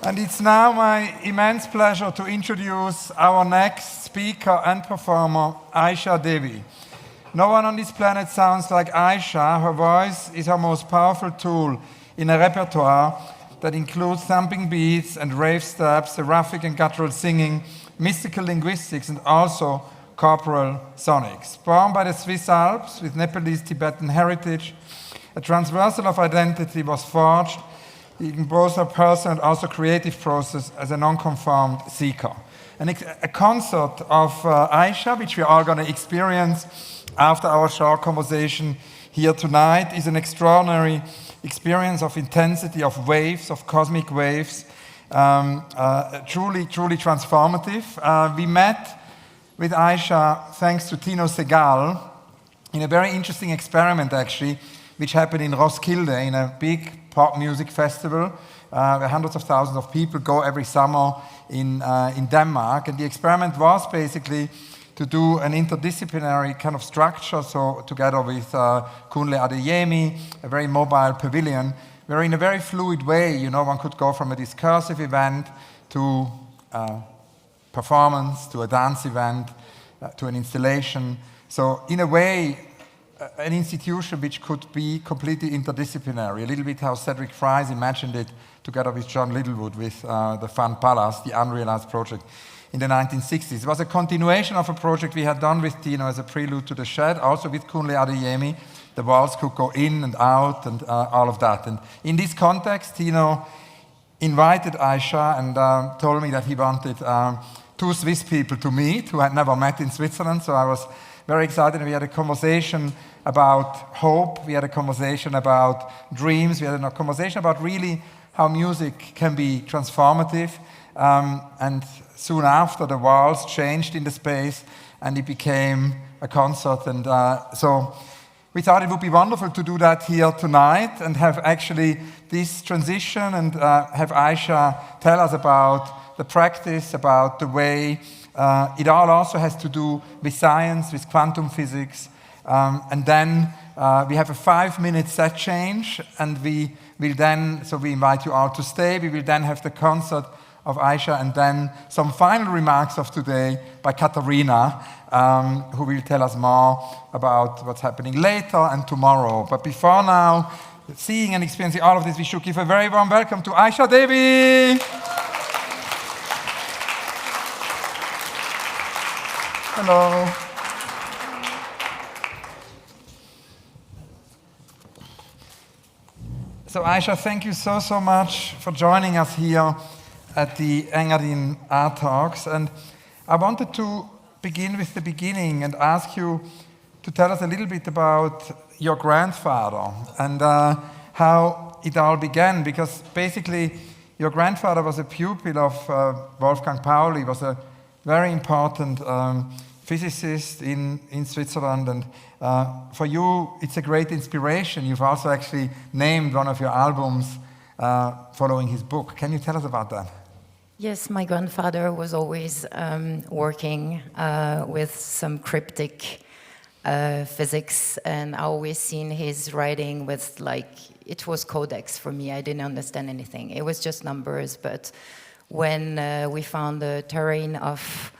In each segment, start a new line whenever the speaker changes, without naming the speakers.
And it's now my immense pleasure to introduce our next speaker and performer, Aïsha Devi. No one on this planet sounds like Aisha. Her voice is her most powerful tool in a repertoire that includes thumping beats and rave steps, seraphic and guttural singing, mystical linguistics, and also corporal sonics. Born by the Swiss Alps with Nepalese Tibetan heritage, a transversal of identity was forged in both her personal and also creative process as a non-conformed seeker. A concert of Aisha, which we are all going to experience after our short conversation here tonight, is an extraordinary experience of intensity, of waves, of cosmic waves, truly transformative. We met with Aisha thanks to Tino Segal in a very interesting experiment, actually, which happened in Roskilde, in a big pop music festival, where hundreds of thousands of people go every summer in Denmark. And the experiment was basically to do an interdisciplinary kind of structure, so together with Kunle Adeyemi, a very mobile pavilion, where in a very fluid way, one could go from a discursive event to a performance, to a dance event, to an installation. So in a way, an institution which could be completely interdisciplinary, a little bit how Cedric Fries imagined it together with John Littlewood with the Fun Palace, the unrealized project in the 1960s. It was a continuation of a project we had done with Tino as a prelude to the Shed, also with Kunle Adeyemi. The walls could go in and out and all of that. And in this context, Tino invited Aisha and told me that he wanted two Swiss people to meet who had never met in Switzerland. So I was very excited. We had a conversation about hope. We had a conversation about dreams. We had a conversation about really how music can be transformative. And soon after, the walls changed in the space and it became a concert. And so we thought it would be wonderful to do that here tonight and have actually this transition and have Aisha tell us about the practice, about the way it all also has to do with science, with quantum physics. And then we have a 5-minute set change, and we will then, so we invite you all to stay. We will then have the concert of Aisha, and then some final remarks of today by Katharina, who will tell us more about what's happening later and tomorrow. But before now, seeing and experiencing all of this, we should give a very warm welcome to Aïsha Devi. Hello. So Aisha, thank you so much for joining us here at the Engadin Art Talks. And I wanted to begin with the beginning and ask you to tell us a little bit about your grandfather and how it all began, because basically your grandfather was a pupil of Wolfgang Pauli, was a very important physicist in Switzerland, and for you it's a great inspiration. You've also actually named one of your albums following his book. Can you tell us about that?
Yes, my grandfather was always working with some cryptic physics, and I always seen his writing with it was codex for me. I didn't understand anything. It was just numbers, but when we found the terrain of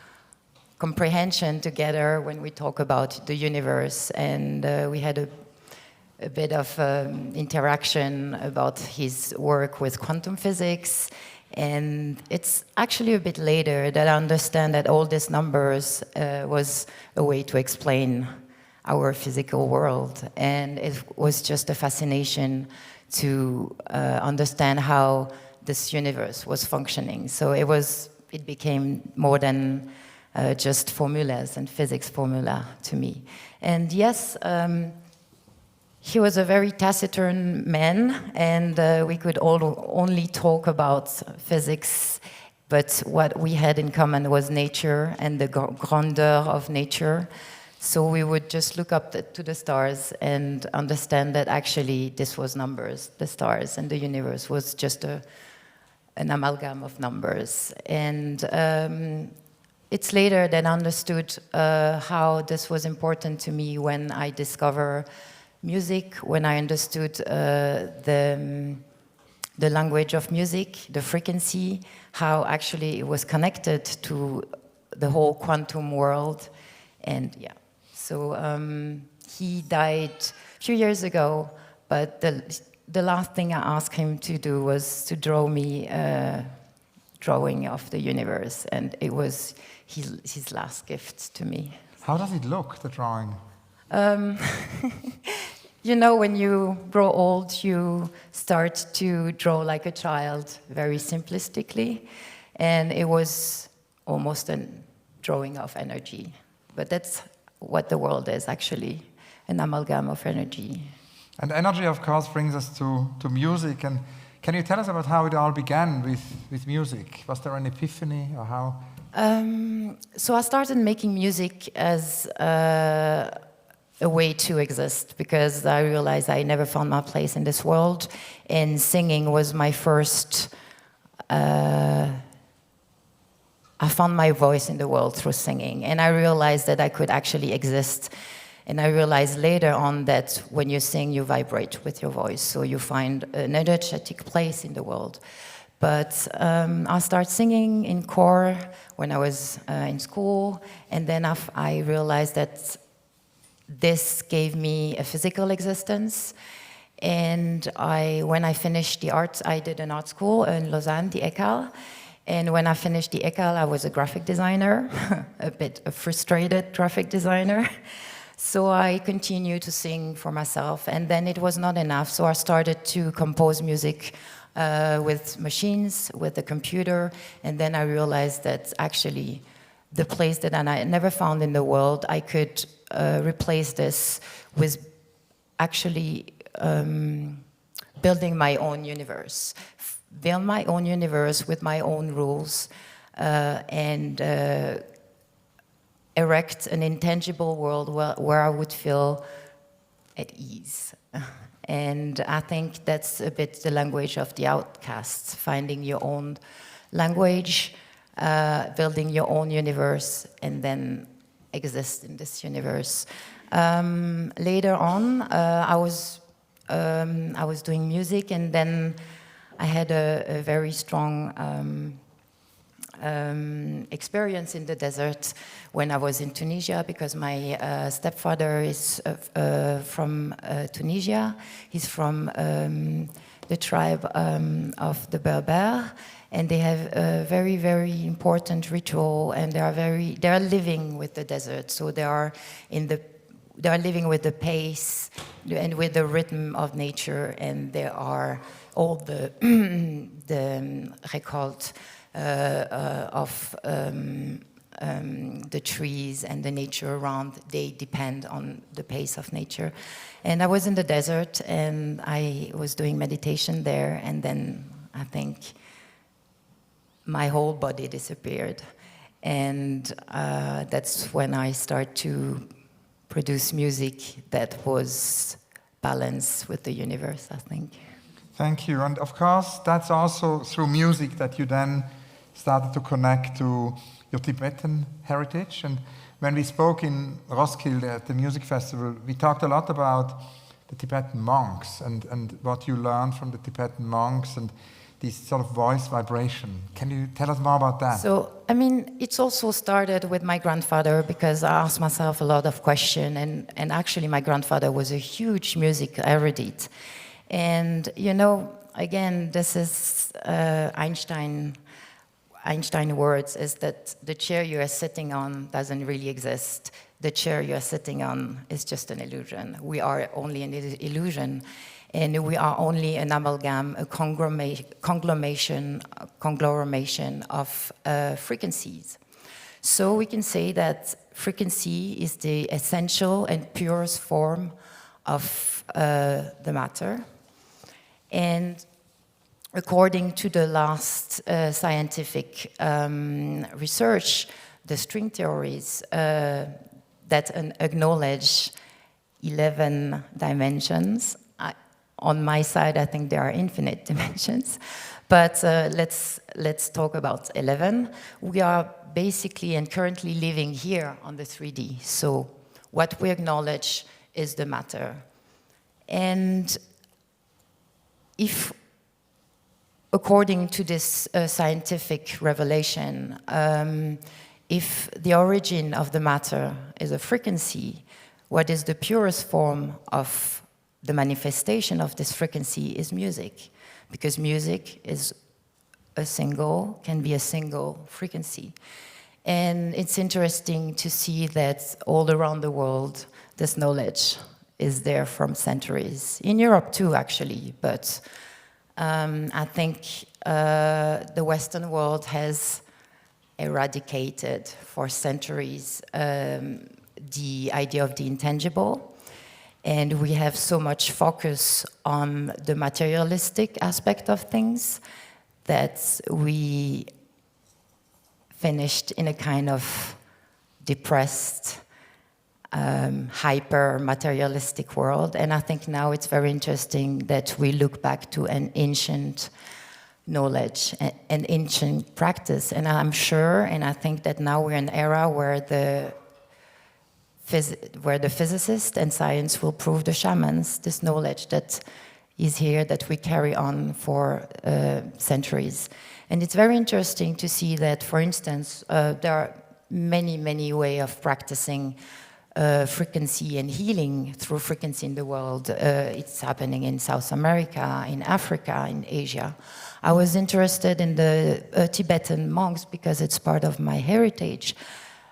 comprehension together, when we talk about the universe, and we had a bit of interaction about his work with quantum physics. And it's actually a bit later that I understand that all these numbers was a way to explain our physical world. And it was just a fascination to understand how this universe was functioning. So it became more than just formulas and physics formula to me. And yes, he was a very taciturn man, and we could only talk about physics, but what we had in common was nature and the grandeur of nature. So we would just look up to the stars and understand that actually this was numbers. The stars and the universe was just an amalgam of numbers. And it's later that I understood how this was important to me when I discovered music, when I understood the the language of music, the frequency, how actually it was connected to the whole quantum world. And yeah, so he died a few years ago, but the last thing I asked him to do was to draw me a drawing of the universe, and it was his last gift to me.
How does it look, the drawing?
You know, when you grow old, you start to draw like a child, very simplistically, and it was almost a drawing of energy. But that's what the world is, actually, an amalgam of energy.
And energy, of course, brings us to music. And can you tell us about how it all began with music? Was there an epiphany, or how?
So I started making music as a way to exist, because I realized I never found my place in this world, and singing was my first. I found my voice in the world through singing, and I realized that I could actually exist. And I realized later on that when you sing, you vibrate with your voice, so you find an energetic place in the world. But I started singing in choir when I was in school, and then I realized that this gave me a physical existence. And when I finished the arts, I did an art school in Lausanne, the E.A.T. And when I finished the E.A.T, I was a graphic designer, a frustrated graphic designer. So I continued to sing for myself, and then it was not enough. So I started to compose music with machines, with the computer, and then I realized that actually the place that I never found in the world, I could replace this with actually building my own universe. Build my own universe with my own rules, and erect an intangible world where I would feel at ease. And I think that's a bit the language of the outcasts, finding your own language, building your own universe, and then exist in this universe. Later on, I was doing music, and then I had a very strong experience in the desert when I was in Tunisia, because my stepfather is from Tunisia. He's from the tribe of the Berber, and they have a very, very important ritual, and they are living with the desert. So they are living with the pace and with the rhythm of nature, and there are all the récoltes of the trees and the nature around. They depend on the pace of nature. And I was in the desert, and I was doing meditation there, and then I think my whole body disappeared. And that's when I started to produce music that was balanced with the universe, I think.
Thank you. And of course, that's also through music that you then started to connect to your Tibetan heritage. And when we spoke in Roskilde at the music festival, we talked a lot about the Tibetan monks and what you learned from the Tibetan monks and this sort of voice vibration. Can you tell us more about that?
So, I mean, it's also started with my grandfather, because I asked myself a lot of questions, and actually my grandfather was a huge music erudite. And, you know, again, this is Einstein words, is that the chair you are sitting on doesn't really exist. The chair you are sitting on is just an illusion. We are only an illusion, and we are only an amalgam, a conglomeration of frequencies. So we can say that frequency is the essential and purest form of the matter. And according to the last scientific research, the string theories that acknowledge 11 dimensions. On my side, I think there are infinite dimensions, but let's talk about 11. We are basically and currently living here on the 3D. So what we acknowledge is the matter. And if according to this scientific revelation, if the origin of the matter is a frequency, what is the purest form of the manifestation of this frequency is music, because music is can be a single frequency. And it's interesting to see that all around the world, this knowledge is there from centuries. In Europe too, actually, but I think the Western world has eradicated for centuries the idea of the intangible. And we have so much focus on the materialistic aspect of things that we finished in a kind of depressed, hyper-materialistic world. And I think now it's very interesting that we look back to an ancient knowledge, an ancient practice. And I'm sure, and I think that now we're in an era where the physicists and science will prove the shamans, this knowledge that is here, that we carry on for centuries. And it's very interesting to see that, for instance, there are many, many ways of practicing frequency and healing through frequency in the world. It's happening in South America, in Africa, in Asia. I was interested in the Tibetan monks because it's part of my heritage.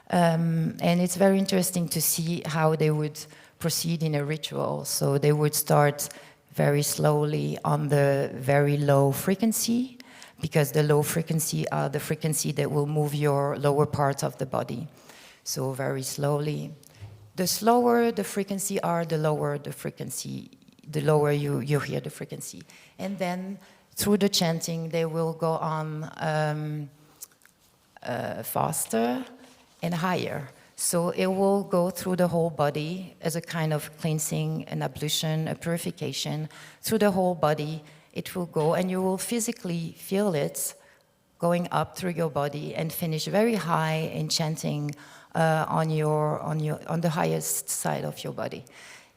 And it's very interesting to see how they would proceed in a ritual. So they would start very slowly on the very low frequency, because the low frequency are the frequency that will move your lower parts of the body. So very slowly. The slower the frequency are, the lower the frequency, the lower you hear the frequency. And then through the chanting, they will go on faster and higher. So it will go through the whole body as a kind of cleansing, an ablution, a purification. Through the whole body, it will go, and you will physically feel it going up through your body and finish very high in chanting on the highest side of your body.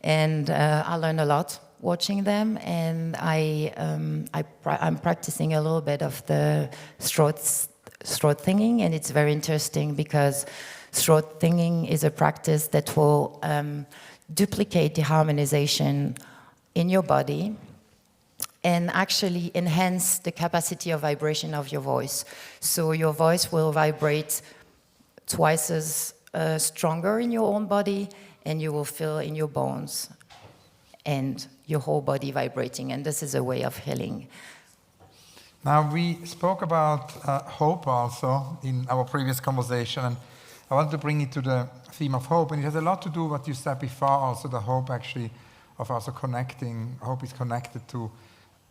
And I learned a lot watching them, and I'm practicing a little bit of the throat singing, and it's very interesting because throat singing is a practice that will duplicate the harmonization in your body and actually enhance the capacity of vibration of your voice. So your voice will vibrate twice as stronger in your own body, and you will feel in your bones and your whole body vibrating, and this is a way of healing.
Now, we spoke about hope also in our previous conversation, and I want to bring it to the theme of hope, and it has a lot to do with what you said before, also the hope actually of also connecting. Hope is connected to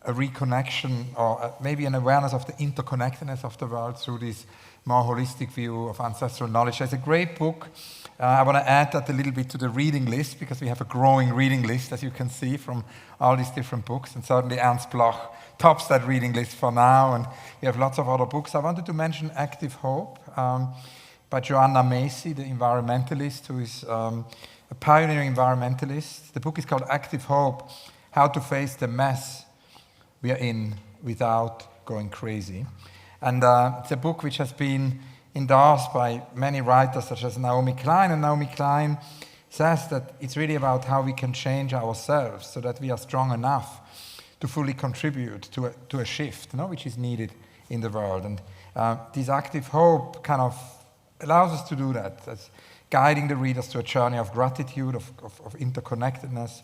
a reconnection or maybe an awareness of the interconnectedness of the world through this more holistic view of ancestral knowledge. There's a great book. I want to add that a little bit to the reading list, because we have a growing reading list, as you can see, from all these different books, and certainly Ernst Bloch tops that reading list for now, and we have lots of other books. I wanted to mention Active Hope by Joanna Macy, the environmentalist, who is a pioneering environmentalist. The book is called Active Hope, How to Face the Mess We Are In Without Going Crazy. And it's a book which has been endorsed by many writers such as Naomi Klein, and Naomi Klein says that it's really about how we can change ourselves so that we are strong enough to fully contribute to a shift, which is needed in the world. And this Active Hope kind of allows us to do that. It's guiding the readers to a journey of gratitude, of interconnectedness,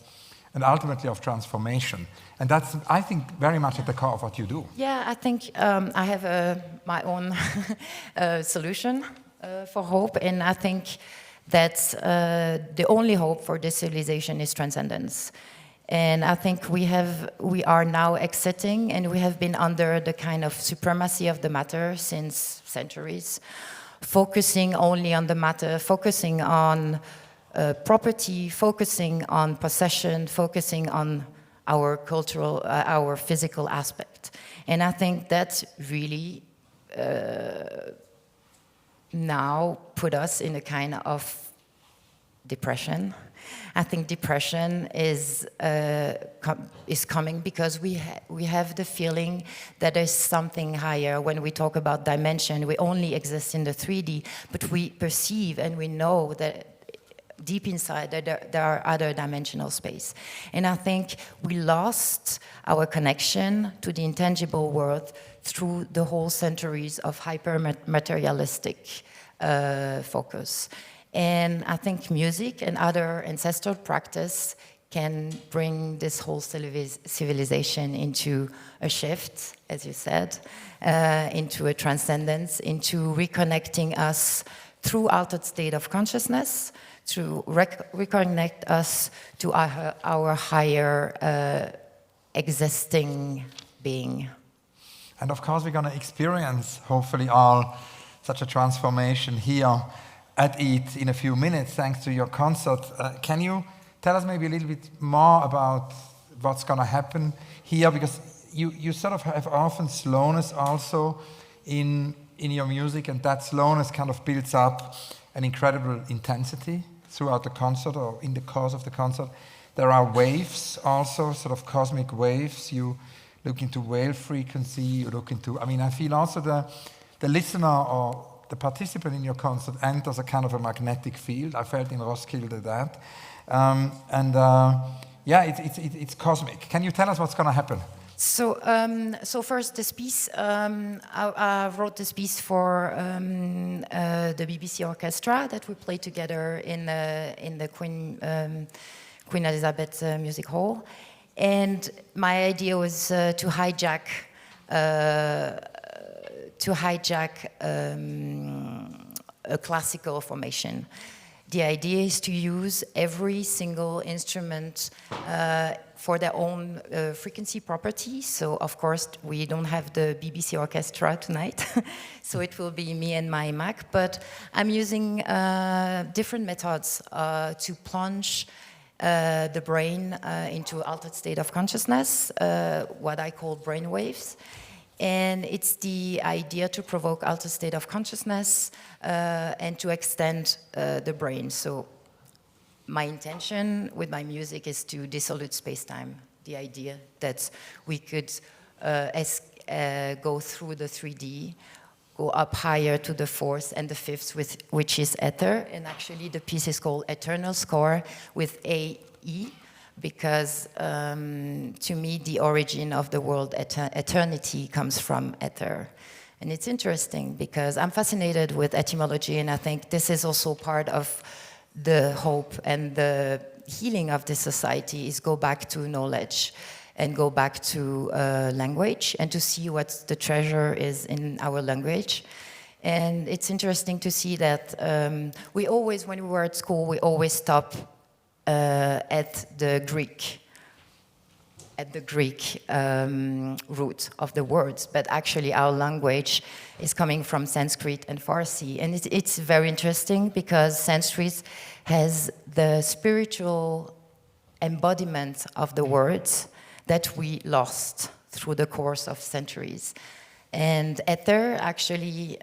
and ultimately of transformation. And that's, I think, very much at the core of what you do.
Yeah, I think I have my own solution for hope, and I think that the only hope for this civilization is transcendence. And I think we are now exiting, and we have been under the kind of supremacy of the matter since centuries, focusing only on the matter, focusing on property, focusing on possession, focusing on our cultural, our physical aspect. And I think that really now put us in a kind of depression. I think depression is coming because we have the feeling that there's something higher. When we talk about dimension, we only exist in the 3D, but we perceive and we know that deep inside there are other dimensional space. And I think we lost our connection to the intangible world through the whole centuries of hyper-materialistic focus. And I think music and other ancestral practice can bring this whole civilization into a shift, as you said, into a transcendence, into reconnecting us through altered state of consciousness, to reconnect us to our higher existing being.
And of course, we're going to experience, hopefully, all such a transformation here at E.A.T in a few minutes, thanks to your concert. Can you tell us maybe a little bit more about what's going to happen here? Because you sort of have often slowness also in your music, and that slowness kind of builds up an incredible intensity throughout the concert or in the course of the concert. There are waves also, sort of cosmic waves. You look into wave frequency, you look into, I feel also the listener or the participant in your concert enters a kind of a magnetic field. I felt in Roskilde that. It's cosmic. Can you tell us what's going to happen?
So first, this piece, I wrote this piece for the BBC Orchestra that we played together in the Queen Elizabeth Music Hall. And my idea was to hijack a classical formation. The idea is to use every single instrument for their own frequency properties. So, of course, we don't have the BBC Orchestra tonight, so it will be me and my Mac. But I'm using different methods to plunge the brain into altered state of consciousness, what I call brain waves. And it's the idea to provoke altered state of consciousness and to extend the brain. So my intention with my music is to dissolute space-time, the idea that we could go through the 3D, go up higher to the fourth and the fifth, which is ether. And actually the piece is called Eternal Score with A-E, because to me the origin of the word eternity comes from ether. And it's interesting because I'm fascinated with etymology, and I think this is also part of the hope and the healing of this society is go back to knowledge and go back to language and to see what the treasure is in our language. And it's interesting to see that we always, when we were at school, we always stop at the Greek root of the words, but actually our language is coming from Sanskrit and Farsi. And it's very interesting because Sanskrit has the spiritual embodiment of the words that we lost through the course of centuries. And ether actually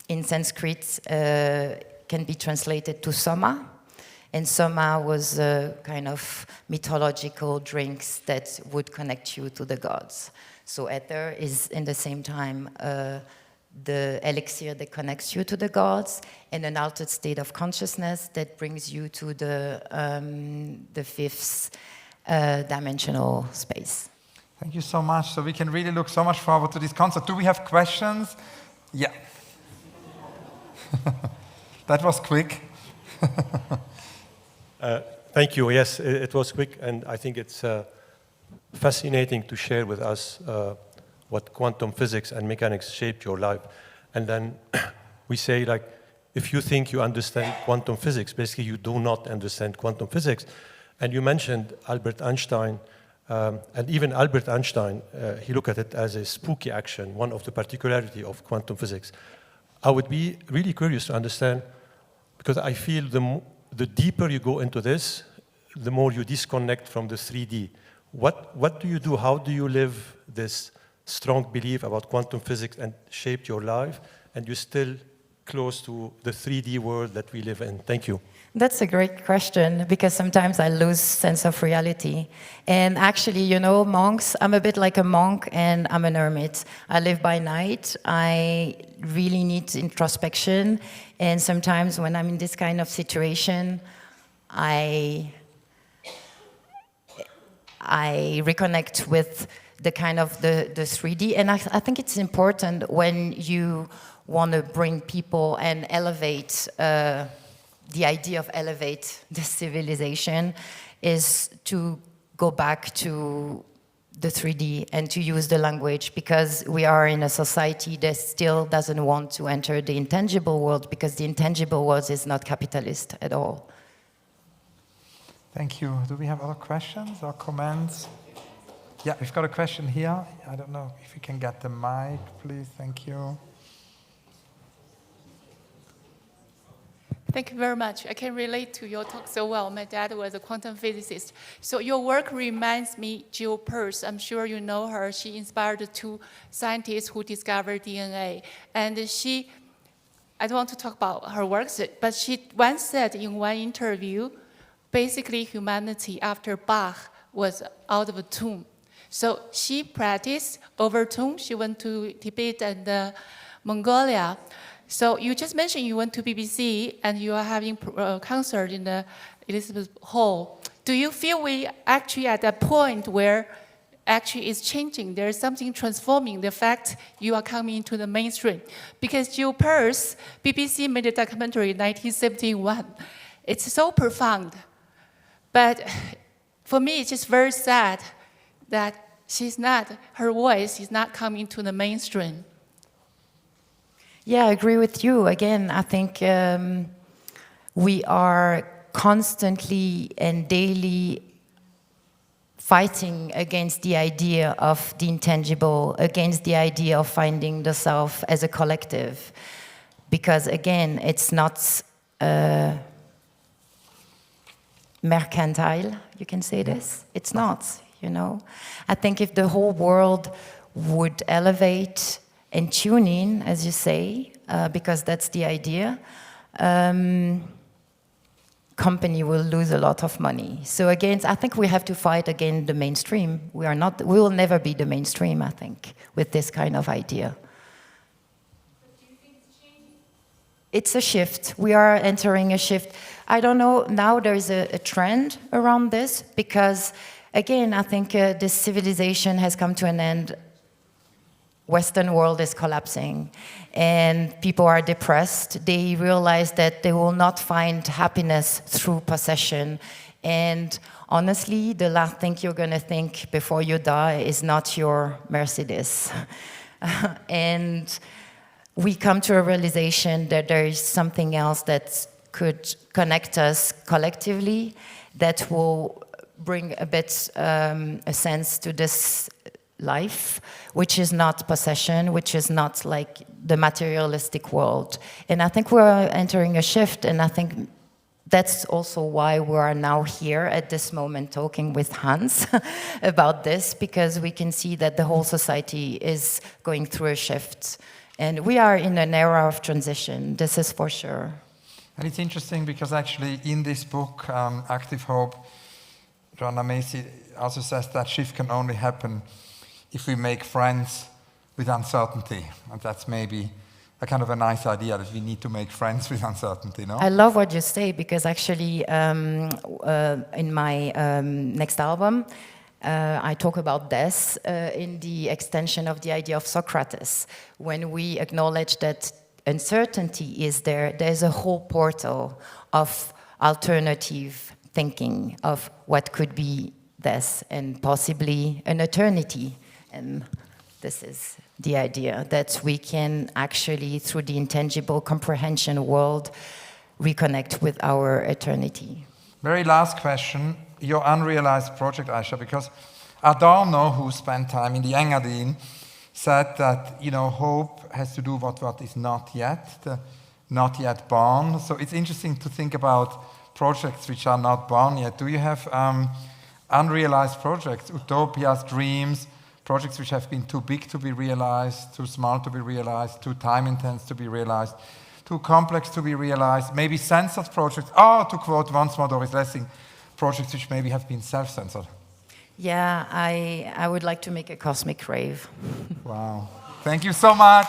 in Sanskrit can be translated to soma. And soma was a kind of mythological drinks that would connect you to the gods. So ether is in the same time the elixir that connects you to the gods, and an altered state of consciousness that brings you to the fifth dimensional space.
Thank you so much. So we can really look so much forward to this concert. Do we have questions? Yeah. That was quick.
Thank you. Yes, it was quick, and I think it's fascinating to share with us what quantum physics and mechanics shaped your life. And then we say, like, if you think you understand quantum physics, basically you do not understand quantum physics. And you mentioned Albert Einstein, and even Albert Einstein, he looked at it as a spooky action, one of the particularity of quantum physics. I would be really curious to understand, because I feel the deeper you go into this, the more you disconnect from the 3D. What do you do? How do you live this strong belief about quantum physics and shaped your life, and you're still close to the 3D world that we live in? Thank you.
That's a great question, because sometimes I lose sense of reality. And actually, you know, monks, I'm a bit like a monk and I'm an hermit. I live by night. I really need introspection. And sometimes when I'm in this kind of situation, I reconnect with the kind of the 3D. And I think it's important when you want to bring people and elevate the idea of elevate the civilization is to go back to the 3D and to use the language, because we are in a society that still doesn't want to enter the intangible world, because the intangible world is not capitalist at all.
Thank you. Do we have other questions or comments? Yeah, we've got a question here. I don't know if we can get the mic, please. Thank you.
Thank you very much. I can relate to your talk so well. My dad was a quantum physicist. So your work reminds me Jill Peirce. I'm sure you know her. She inspired the two scientists who discovered DNA. And I don't want to talk about her works, but she once said in one interview, basically humanity after Bach was out of a tomb. So she practiced over tomb. She went to Tibet and Mongolia. So you just mentioned you went to BBC and you are having a concert in the Elizabeth Hall. Do you feel we actually at that point where actually it's changing? There is something transforming the fact you are coming into the mainstream. Because Jill Peirce, BBC made a documentary in 1971. It's so profound. But for me, it's just very sad that her voice is not coming to the mainstream.
Yeah, I agree with you. Again, I think we are constantly and daily fighting against the idea of the intangible, against the idea of finding the self as a collective. Because again, it's not mercantile, you can say this. It's not, you know. I think if the whole world would elevate and tune in, as you say, because that's the idea, company will lose a lot of money. So again, I think we have to fight against the mainstream. We will never be the mainstream, I think, with this kind of idea.
But do you think it's changing?
It's a shift. We are entering a shift. I don't know, now there's a trend around this, because again, I think this civilization has come to an end. Western world is collapsing and people are depressed. They realize that they will not find happiness through possession. And honestly, the last thing you're going to think before you die is not your Mercedes. And we come to a realization that there is something else that could connect us collectively, that will bring a bit a sense to this life, which is not possession, which is not like the materialistic world. And I think we're entering a shift, and I think that's also why we are now here at this moment talking with Hans about this, because we can see that the whole society is going through a shift. And we are in an era of transition, this is for sure.
And it's interesting because actually in this book, Active Hope, Joanna Macy also says that shift can only happen if we make friends with uncertainty. And that's maybe a kind of a nice idea, that we need to make friends with uncertainty, no?
I love what you say, because actually in my next album, I talk about this in the extension of the idea of Socrates. When we acknowledge that uncertainty is there, there's a whole portal of alternative thinking of what could be this, and possibly an eternity. And this is the idea, that we can actually, through the intangible comprehension world, reconnect with our eternity.
Very last question, your unrealized project, Aisha, because Adorno, who spent time in the Engadin, said that, you know, hope has to do with what is not yet, the not yet born. So it's interesting to think about projects which are not born yet. Do you have unrealized projects, utopias, dreams, projects which have been too big to be realized, too small to be realized, too time intense to be realized, too complex to be realized, maybe censored projects, or to quote once more Doris Lessing, projects which maybe have been self-censored.
Yeah, I would like to make a cosmic rave.
Wow. Thank you so much.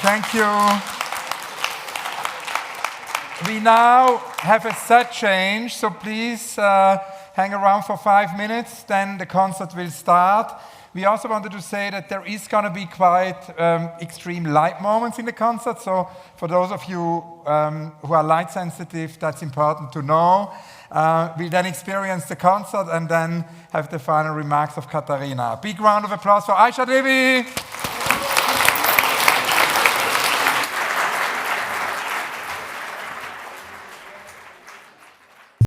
Thank you. We now have a set change, so please hang around for 5 minutes, then the concert will start. We also wanted to say that there is going to be quite extreme light moments in the concert, so for those of you who are light sensitive, that's important to know. We'll then experience the concert and then have the final remarks of Katharina. Big round of applause for Aisha Devi.